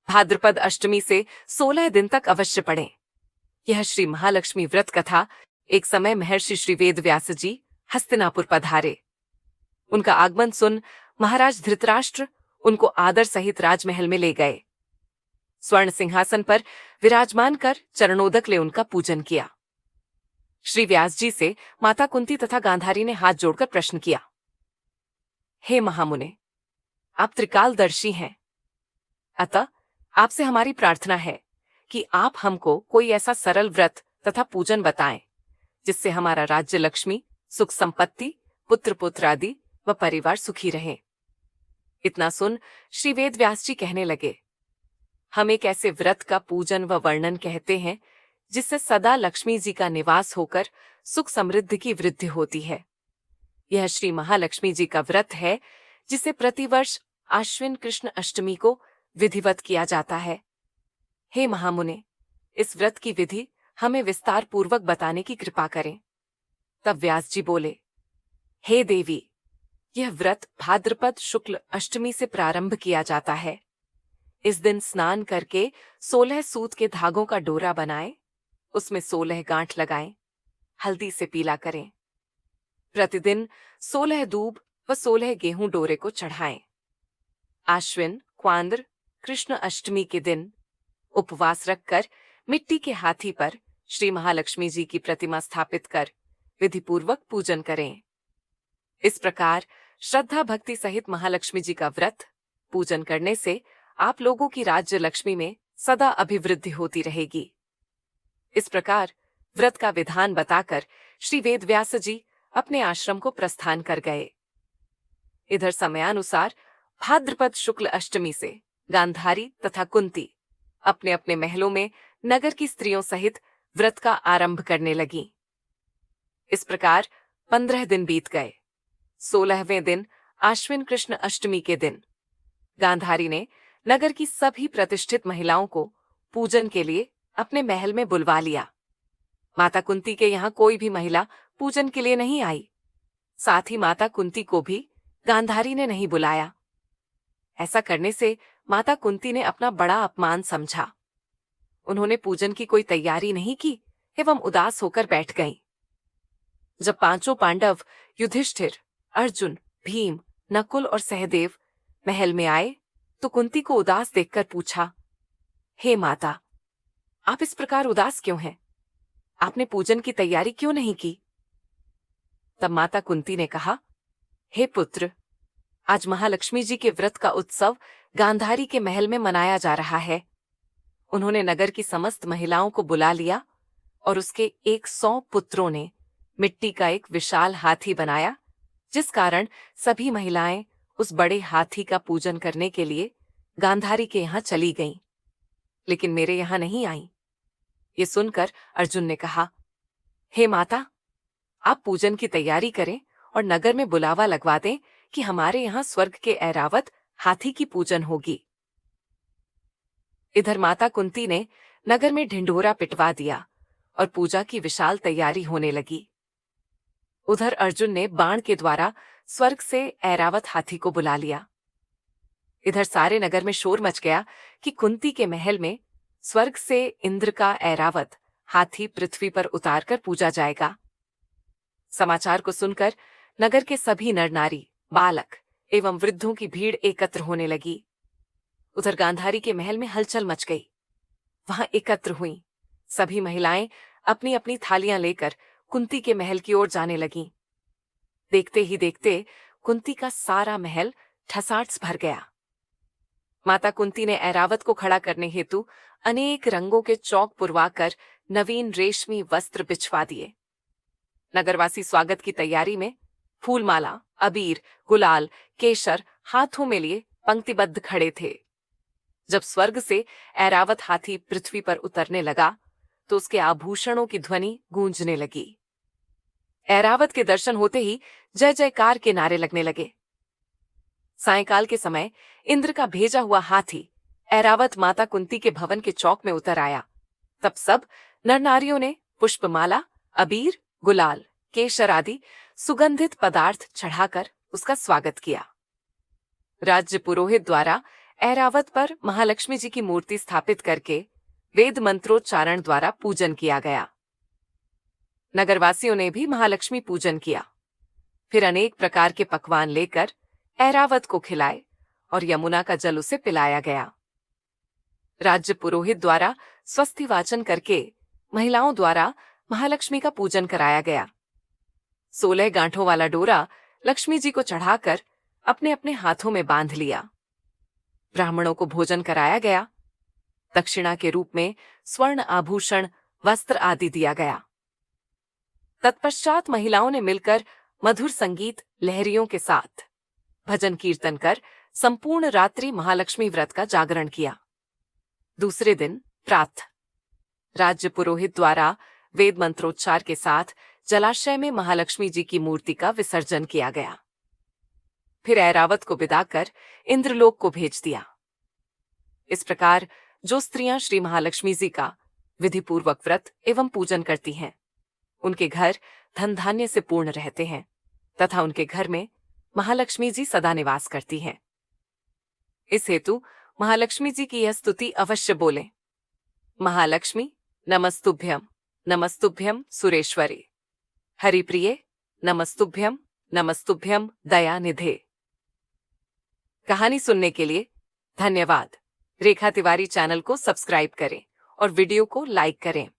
भाद्रपद अष्टमी से 16 दिन तक अवश्य पढ़ें। यह श्री महालक्ष्मी व्रत कथा। एक समय महर्षि श्री वेद व्यास जी हस्तिनापुर पधारे। उनका आगमन सुन महाराज धृतराष्ट्र उनको आदर सहित राजमहल में ले गए। स्वर्ण सिंहासन पर विराजमान कर चरणोदक ले उनका पूजन किया। श्री व्यास जी से माता कुंती तथा गांधारी ने हाथ जोड़कर प्रश्न किया, हे महामुने, आप त्रिकालदर्शी हैं, अतः आपसे हमारी प्रार्थना है कि आप हमको कोई ऐसा सरल व्रत तथा पूजन बताएं जिससे हमारा राज्य लक्ष्मी, सुख संपत्ति, पुत्र पुत्र आदि व परिवार सुखी रहे। इतना सुन श्री वेद व्यास जी कहने लगे, हम एक ऐसे व्रत का पूजन व वर्णन कहते हैं जिससे सदा लक्ष्मी जी का निवास होकर सुख समृद्धि की वृद्धि होती है। यह श्री महालक्ष्मी जी का व्रत है जिसे प्रतिवर्ष आश्विन कृष्ण अष्टमी को विधिवत किया जाता है। हे महामुने, इस व्रत की विधि हमें विस्तार पूर्वक बताने की कृपा करें। तब व्यास जी बोले, हे देवी, यह व्रत भाद्रपद शुक्ल अष्टमी से प्रारंभ किया जाता है। इस दिन स्नान करके 16 सूत के धागों का डोरा बनाएं, उसमें 16 गांठ लगाएं, हल्दी से पीला करें। प्रतिदिन 16 दूब व 16 गेहूं डोरे को चढ़ाएं। आश्विन क्वांद्र कृष्ण अष्टमी के दिन उपवास रखकर मिट्टी के हाथी पर श्री महालक्ष्मी जी की प्रतिमा स्थापित कर विधिपूर्वक पूजन करें। इस प्रकार श्रद्धा भक्ति सहित महालक्ष्मी जी का व्रत पूजन करने से आप लोगों की राज्य लक्ष्मी में सदा अभिवृद्धि होती रहेगी। इस प्रकार व्रत का विधान बताकर श्री वेद व्यास जी अपने आश्रम को प्रस्थान कर गए। इधर समयानुसार भाद्रपद शुक्ल अष्टमी से गांधारी तथा कुंती अपने अपने महलों में नगर की स्त्रियों सहित व्रत का आरंभ करने लगी। इस प्रकार 15 दिन बीत गए। 16वें दिन आश्विन कृष्ण अष्टमी के दिन गांधारी ने नगर की सभी प्रतिष्ठित महिलाओं को पूजन के लिए अपने महल में बुलवा लिया। माता कुंती के यहाँ कोई भी महिला पूजन के लिए नहीं आई। साथ ही माता कुंती को भी गांधारी ने नहीं बुलाया। ऐसा करने से माता कुंती ने अपना बड़ा अपमान समझा। उन्होंने पूजन की कोई तैयारी नहीं की एवं उदास होकर बैठ गईं। जब पांचों पांडव युधिष्ठिर, अर्जुन, भीम, नकुल और सहदेव महल में आए तो कुंती को उदास देखकर पूछा, हे माता, आप इस प्रकार उदास क्यों हैं? आपने पूजन की तैयारी क्यों नहीं की? तब माता कुंती ने कहा, हे पुत्र, आज महालक्ष्मी जी के व्रत का उत्सव गांधारी के महल में मनाया जा रहा है। उन्होंने नगर की समस्त महिलाओं को बुला लिया और उसके 100 पुत्रों ने मिट्टी का एक विशाल हाथी बनाया, जिस कारण सभी महिलाएं उस बड़े हाथी का पूजन करने के लिए गांधारी के यहाँ चली गईं, लेकिन मेरे यहाँ नहीं आईं। ये सुनकर अर्जुन ने कहा, हे माता, आप पूजन की तैयारी करें और नगर में बुलावा लगवा दें कि हमारे यहाँ स्वर्ग के ऐरावत हाथी की पूजन होगी। इधर माता कुंती ने नगर में ढिंढोरा पिटवा दिया और पूजा की विशाल तैयारी होने लगी। उधर अर्जुन ने बाण के द्वारा स्वर्ग से ऐरावत हाथी को बुला लिया। इधर सारे नगर में शोर मच गया कि कुंती के महल में स्वर्ग से इंद्र का ऐरावत हाथी पृथ्वी पर उतारकर पूजा जाएगा। समाचार को सुनकर नगर के सभी नर नारी, बालक एवं वृद्धों की भीड़ एकत्र होने लगी। उधर गांधारी के महल में हलचल मच गई। वहां एकत्र हुई सभी महिलाएं अपनी अपनी थालियां लेकर कुंती के महल की ओर जाने लगीं। देखते ही देखते कुंती का सारा महल ठसाठ भर गया। माता कुंती ने ऐरावत को खड़ा करने हेतु अनेक रंगों के चौक पुरवाकर नवीन रेशमी वस्त्र बिछवा दिए। नगरवासी स्वागत की तैयारी में फूलमाला, अबीर, गुलाल, केसर हाथों में लिए पंक्तिबद्ध खड़े थे। जब स्वर्ग से ऐरावत हाथी पृथ्वी पर उतरने लगा तो उसके आभूषणों की ध्वनि गूंजने लगी। ऐरावत के दर्शन होते ही जय जयकार के नारे लगने लगे। सायंकाल के समय इंद्र का भेजा हुआ हाथी ऐरावत माता कुंती के भवन के चौक में उतर आया। तब सब नर नारियों ने पुष्पमाला, अबीर, गुलाल, केसर आदि सुगंधित पदार्थ चढ़ाकर उसका स्वागत किया। राज्य पुरोहित द्वारा ऐरावत पर महालक्ष्मी जी की मूर्ति स्थापित करके वेद मंत्रोच्चारण द्वारा पूजन किया गया। नगरवासियों ने भी महालक्ष्मी पूजन किया। फिर अनेक प्रकार के पकवान लेकर ऐरावत को खिलाए और यमुना का जल उसे पिलाया गया। राज्य पुरोहित द्वारा स्वस्ति वाचन करके महिलाओं द्वारा महालक्ष्मी का पूजन कराया गया। 16 गांठों वाला डोरा लक्ष्मी जी को चढ़ाकर अपने अपने हाथों में बांध लिया। ब्राह्मणों को भोजन कराया गया। दक्षिणा के रूप में स्वर्ण आभूषण, वस्त्र आदि दिया गया। तत्पश्चात महिलाओं ने मिलकर मधुर संगीत लहरियों के साथ भजन कीर्तन कर संपूर्ण रात्रि महालक्ष्मी व्रत का जागरण किया। दूसरे दिन प्रातः राज्य पुरोहित द्वारा वेद मंत्रोच्चार के साथ जलाशय में महालक्ष्मी जी की मूर्ति का विसर्जन किया गया। फिर ऐरावत को विदा कर इंद्रलोक को भेज दिया। इस प्रकार जो स्त्रियां श्री महालक्ष्मी जी का विधिपूर्वक व्रत एवं पूजन करती हैं, उनके घर धन धान्य से पूर्ण रहते हैं तथा उनके घर में महालक्ष्मी जी सदा निवास करती हैं। इस हेतु महालक्ष्मी जी की यह स्तुति अवश्य बोलें। महालक्ष्मी नमस्तुभ्यम, नमस्तुभ्यम सुरेश्वरी। हरिप्रिये नमस्तुभ्यम, नमस्तुभ्यम दयानिधे। कहानी सुनने के लिए धन्यवाद। रेखा तिवारी चैनल को सब्सक्राइब करें और वीडियो को लाइक करें।